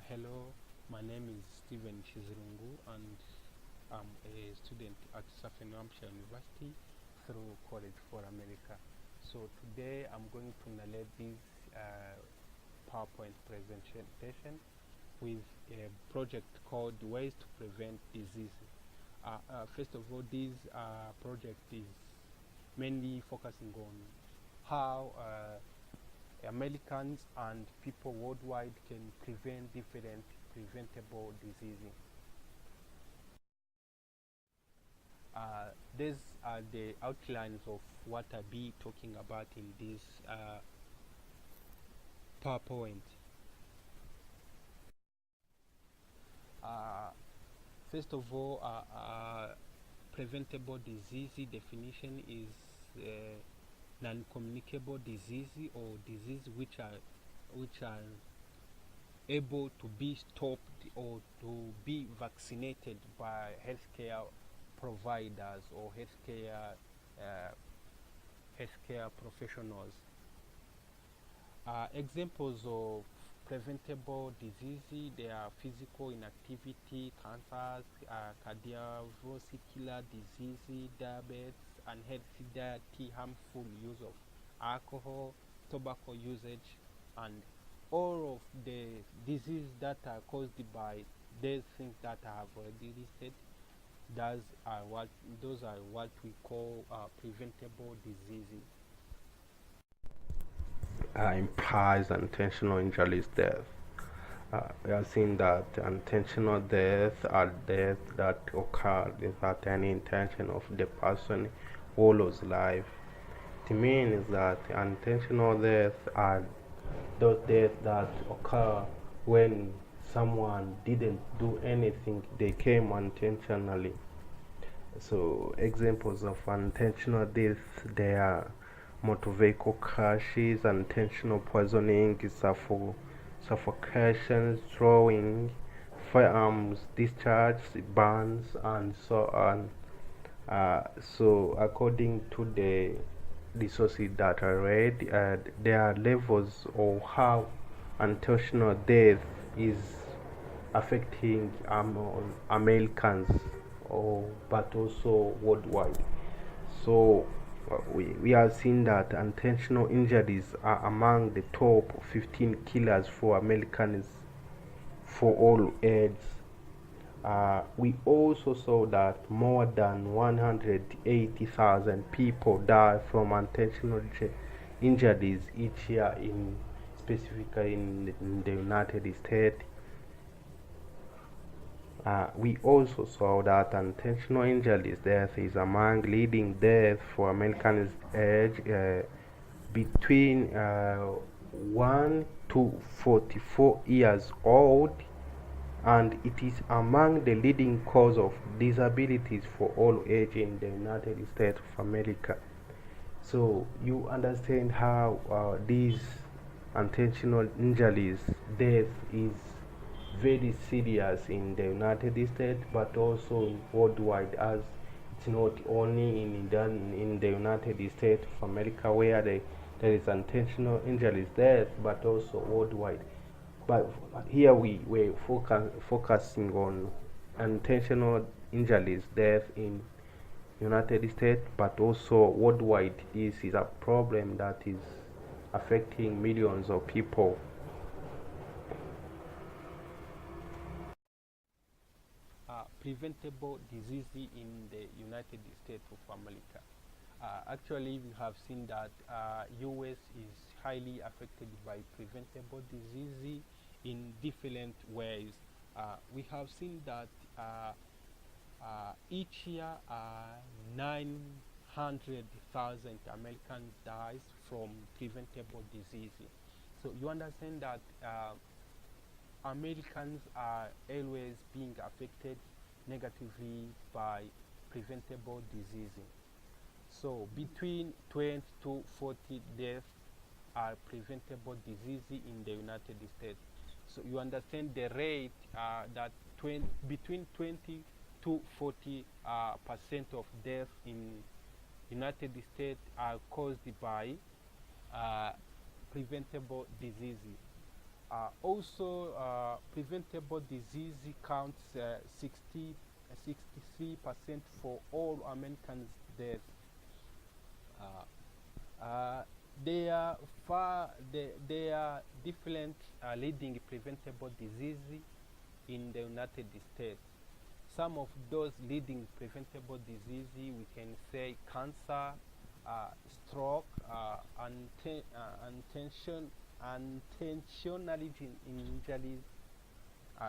Hello, my name is Stephen Chizirungu, and I'm a student at Southern Hampshire University through College for America. So today I'm going to narrate this PowerPoint presentation with a project called Ways to Prevent Disease. First of all, this project is mainly focusing on how Americans and people worldwide can prevent different preventable diseases. These are the outlines of what I'll be talking about in this PowerPoint. First of all, preventable disease definition is non-communicable disease or disease which are able to be stopped or to be vaccinated by healthcare providers or healthcare professionals. Examples of preventable disease: they are physical inactivity, cancers, cardiovascular disease, diabetes, unhealthy diet, harmful use of alcohol, tobacco usage, and all of the diseases that are caused by these things that I have already listed. Those are what we call preventable diseases. Implies unintentional injuries death. We have seen that intentional death are death that occur without any intention of the person who lost life. It means that unintentional death are those deaths that occur when someone didn't do anything, they came unintentionally. So examples of unintentional death, they are motor vehicle crashes, unintentional poisoning, suffocation, throwing, firearms discharge, burns, and so on. So according to the sources that I read, there are levels of how unintentional death is affecting Americans, but also worldwide. So we have seen that unintentional injuries are among the top 15 killers for Americans for all ages. We also saw that more than 180,000 people die from unintentional injuries each year, specifically in the United States. We also saw that unintentional injuries death is among leading deaths for Americans aged between 1 to 44 years old, and it is among the leading cause of disabilities for all ages in the United States of America. So you understand how these unintentional injuries death is very serious in the United States, but also worldwide, as it's not only in the United States of America where there is unintentional injuries death, but also worldwide. But here we were focusing on unintentional injuries death in United States, but also worldwide. This is a problem that is affecting millions of people. Preventable disease in the United States of America. Actually, we have seen that US is highly affected by preventable disease in different ways. We have seen that each year 900,000 Americans dies from preventable disease. So you understand that Americans are always being affected negatively by preventable disease. So between 20 to 40 deaths are preventable disease in the United States. So you understand the rate that between 20 to 40% of deaths in United States are caused by preventable disease. Also, preventable disease counts 63% for all Americans' deaths. Uh, uh, there are different leading preventable diseases in the United States. Some of those leading preventable diseases we can say cancer, stroke, intentional injuries,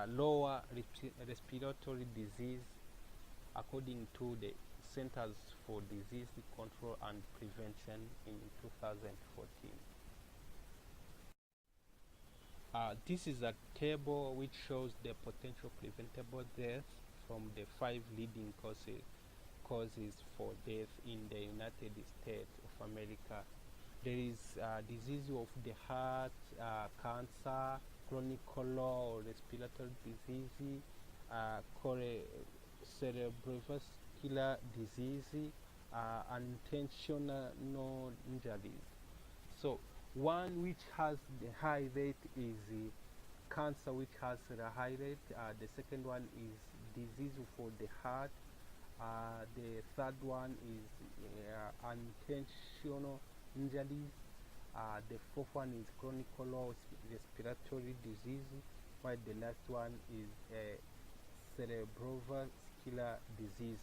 lower respiratory disease, according to the Centers for Disease Control and Prevention in 2014. This is a table which shows the potential preventable deaths from the 5 leading causes for death in the United States of America. There is disease of the heart, cancer, chronic or respiratory disease, cerebrovascular disease, unintentional injuries. So one which has the high rate is cancer, which has a high rate. The second one is disease for the heart. The third one is unintentional injuries. The fourth one is chronic respiratory disease, while the last one is cerebrovascular disease.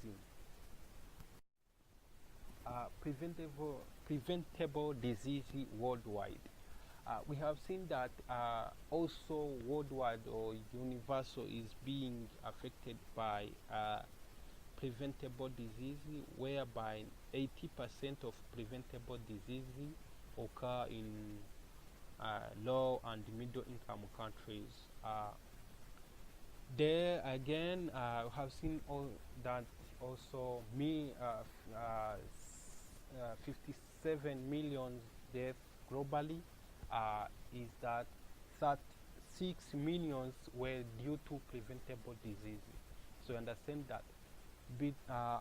Preventable disease worldwide. We have seen that also worldwide or universal is being affected by preventable disease, whereby 80% of preventable disease occur in low and middle income countries. There again, have seen that also 57 million deaths globally, is that 36 millions were due to preventable diseases. So you understand that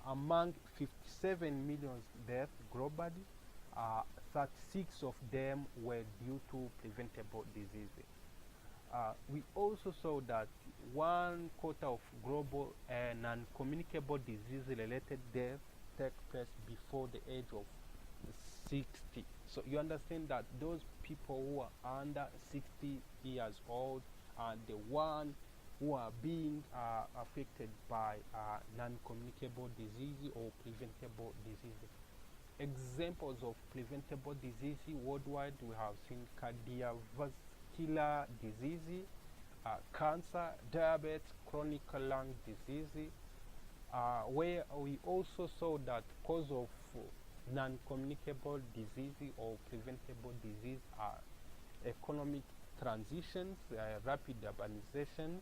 among 57 million deaths globally, 36 of them were due to preventable diseases. We also saw that 1/4 of global non-communicable disease-related deaths take place before the age of 60. So you understand that those people who are under 60 years old are the ones who are being affected by non-communicable disease or preventable disease. Examples of preventable disease worldwide, we have seen cardiovascular disease, cancer, diabetes, chronic lung disease, where we also saw that cause of non-communicable disease or preventable disease are economic transitions, rapid urbanizations,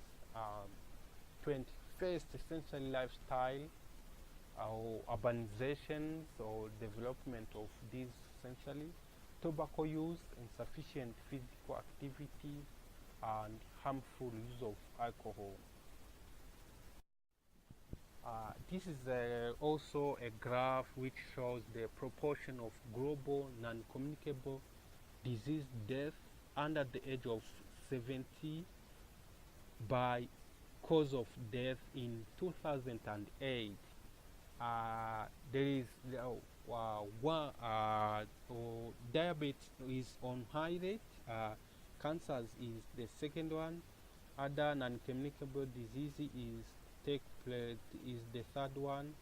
21st century lifestyle, or urbanizations or development of these essentially, tobacco use, insufficient physical activity, and harmful use of alcohol. This is also a graph which shows the proportion of global non-communicable disease death under the age of 70 by cause of death in 2008. There is diabetes is on high rate, cancers is the second one, other non-communicable disease is the third one,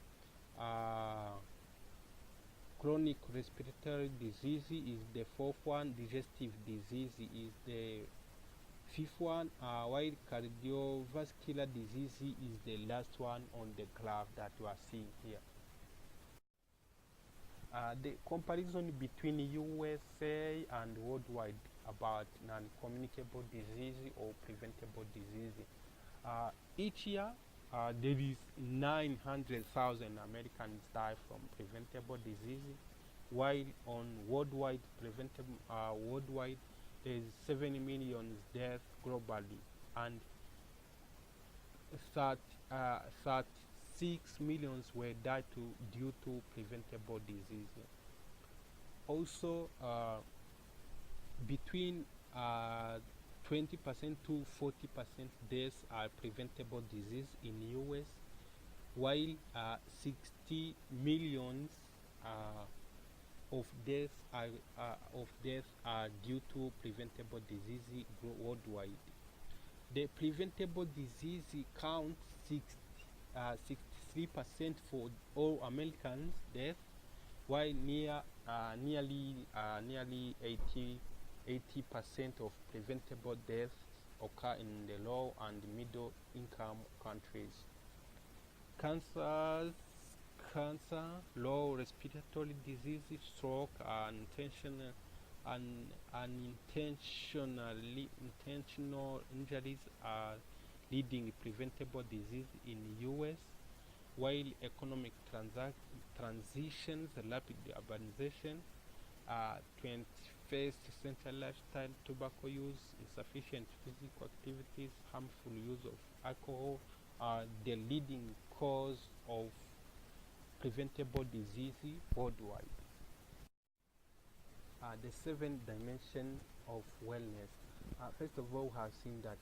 chronic respiratory disease is the fourth one, digestive disease is the fifth one, while cardiovascular disease is the last one on the graph that you are seeing here. The comparison between USA and worldwide about non-communicable disease or preventable disease. Each year, there is 900,000 Americans die from preventable disease, while on worldwide there is 7 million deaths globally, and 36 million were died due to preventable disease. Also, between 20% to 40% deaths are preventable disease in US, while 60 millions uh, of deaths are due to preventable disease worldwide. The preventable disease counts 63% for all Americans deaths, while nearly 80% of preventable deaths occur in the low and middle income countries. Cancers, cancer, low respiratory disease, stroke, and intentional injuries are leading preventable disease in US, while economic transitions, rapid urbanization, 21st century lifestyle, tobacco use, insufficient physical activities, harmful use of alcohol are the leading cause of preventable disease worldwide. The seventh dimension of wellness. First of all, we have seen that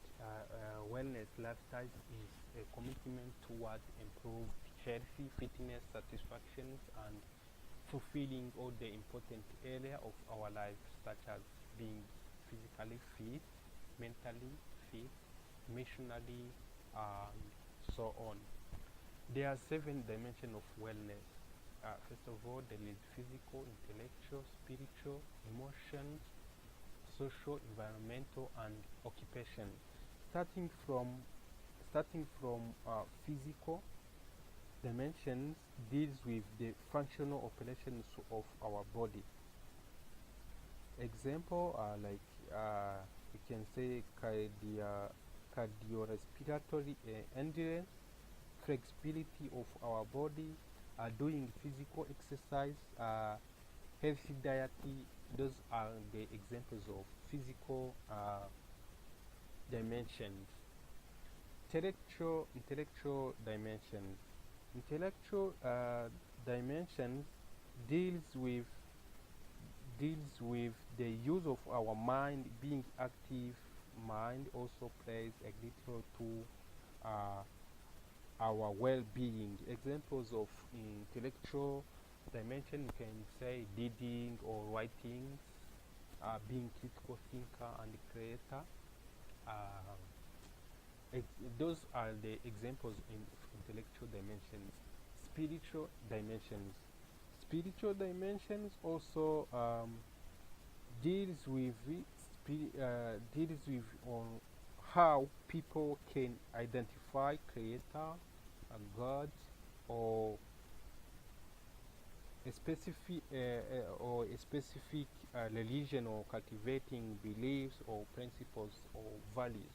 wellness lifestyle is a commitment toward improved healthy fitness, satisfactions, and fulfilling all the important areas of our lives, such as being physically fit, mentally fit, emotionally, and so on. There are seven dimensions of wellness. First of all, there is physical, intellectual, spiritual, emotions, social, environmental, and occupation. Starting from physical dimensions, deals with the functional operations of our body. Example are like we can say cardiorespiratory endurance, flexibility of our body, doing physical exercise, healthy diet. Those are the examples of physical dimensions. Intellectual dimensions. Intellectual dimensions deals with the use of our mind. Being active mind also plays a little to our well-being. Examples of intellectual dimension, you can say reading or writing, being critical thinker and creator. Those are the examples in intellectual dimensions. Spiritual dimensions. Spiritual dimensions also deals with on how people can identify creator and God, or a specific religion, or cultivating beliefs or principles or values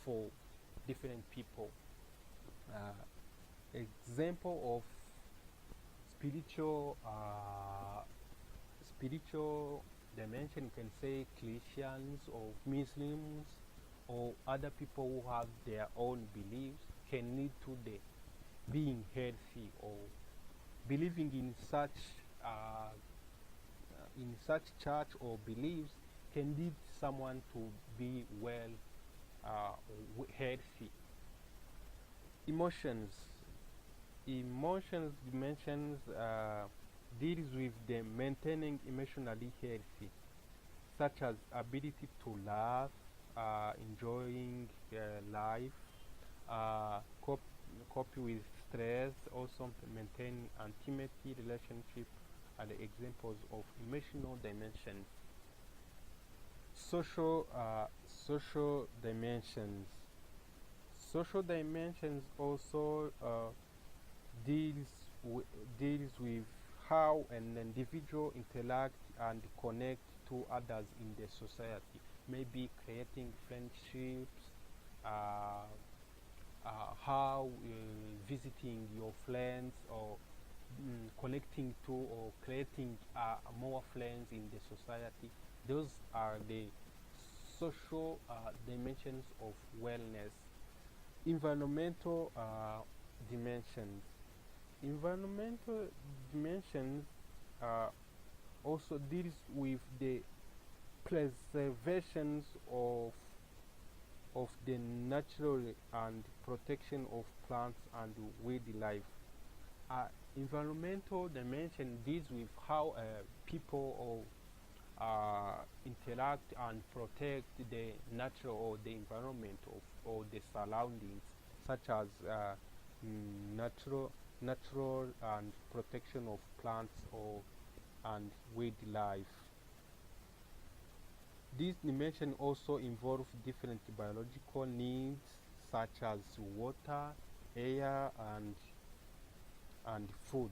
for different people. Example of spiritual dimension, you can say Christians or Muslims or other people who have their own beliefs can lead to the being healthy, or believing in such church or beliefs can lead someone to be well, healthy. Emotions dimensions deals with the maintaining emotionally healthy, such as ability to laugh, enjoying life, cope with stress, also maintain intimacy relationship, are the examples of emotional dimensions. Social dimensions. Social dimensions also deals with how an individual interact and connect to others in the society, maybe creating friendships, how visiting your friends, or connecting to or creating more friends in the society. Those are the social dimensions of wellness. Environmental dimensions. Environmental dimensions also deals with the preservations of of the natural and protection of plants and wildlife. Environmental dimension deals with how people interact and protect the natural or the environment of or the surroundings, such as natural and protection of plants or and wildlife. This dimension also involves different biological needs such as water, air, and food.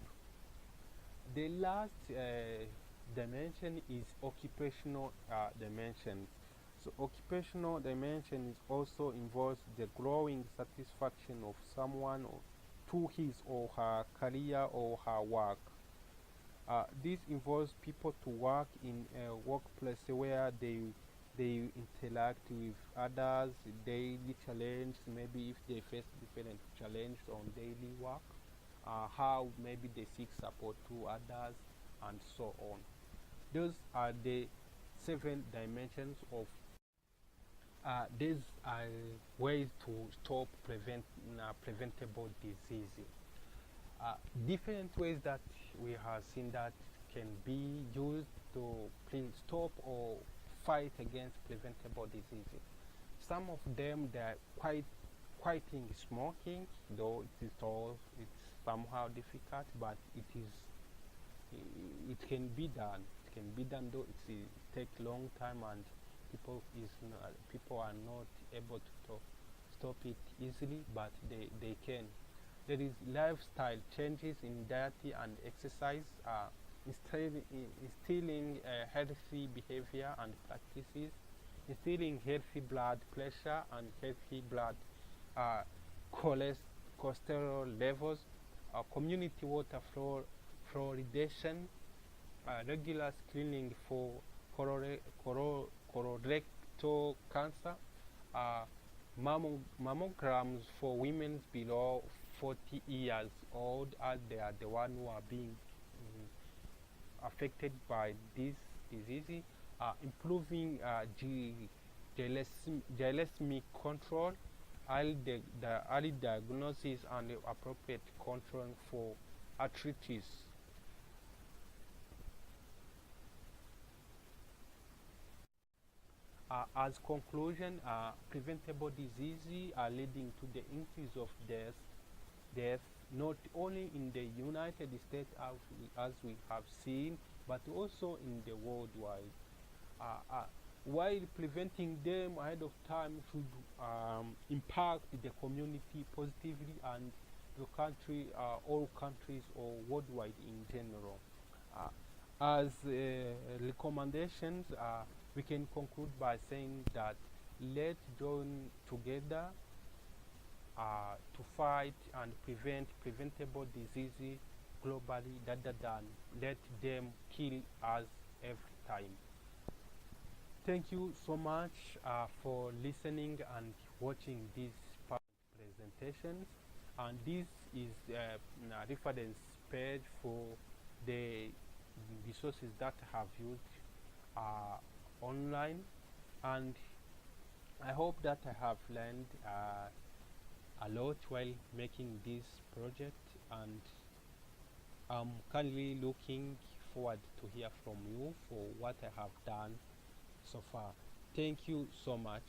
The last dimension is occupational dimension. So occupational dimension is also involves the growing satisfaction of someone to his or her career or her work. This involves people to work in a workplace where they interact with others, daily challenge, maybe if they face different challenges on daily work, how maybe they seek support to others, and so on. Those are the 7 dimensions of these are ways to stop preventable diseases. Different ways that we have seen that can be used to stop or fight against preventable diseases. Some of them they are quieting smoking, though it's somehow difficult, but it can be done. It can be done, though it take long time and people are not able to stop it easily, but they can. There is lifestyle changes in diet and exercise, instilling healthy behavior and practices, instilling healthy blood pressure and healthy blood uh, cholesterol levels, community water fluoridation, regular screening for colorectal cancer, uh, mammograms for women below 40 years old, as they are the ones who are being affected by this disease, improving glycemic control, the early diagnosis and the appropriate control for arthritis. As conclusion, preventable diseases are leading to the increase of death not only in the United States as we have seen, but also in the worldwide. Uh, uh, while preventing them ahead of time should impact the community positively and the country, all countries or worldwide in general. Uh, as recommendations, we can conclude by saying that let's join together to fight and prevent preventable diseases globally rather than let them kill us every time. Thank you so much for listening and watching these presentations. And this is a reference page for the resources that I have used online, and I hope that I have learned a lot while making this project, and I'm currently looking forward to hear from you for what I have done so far. Thank you so much.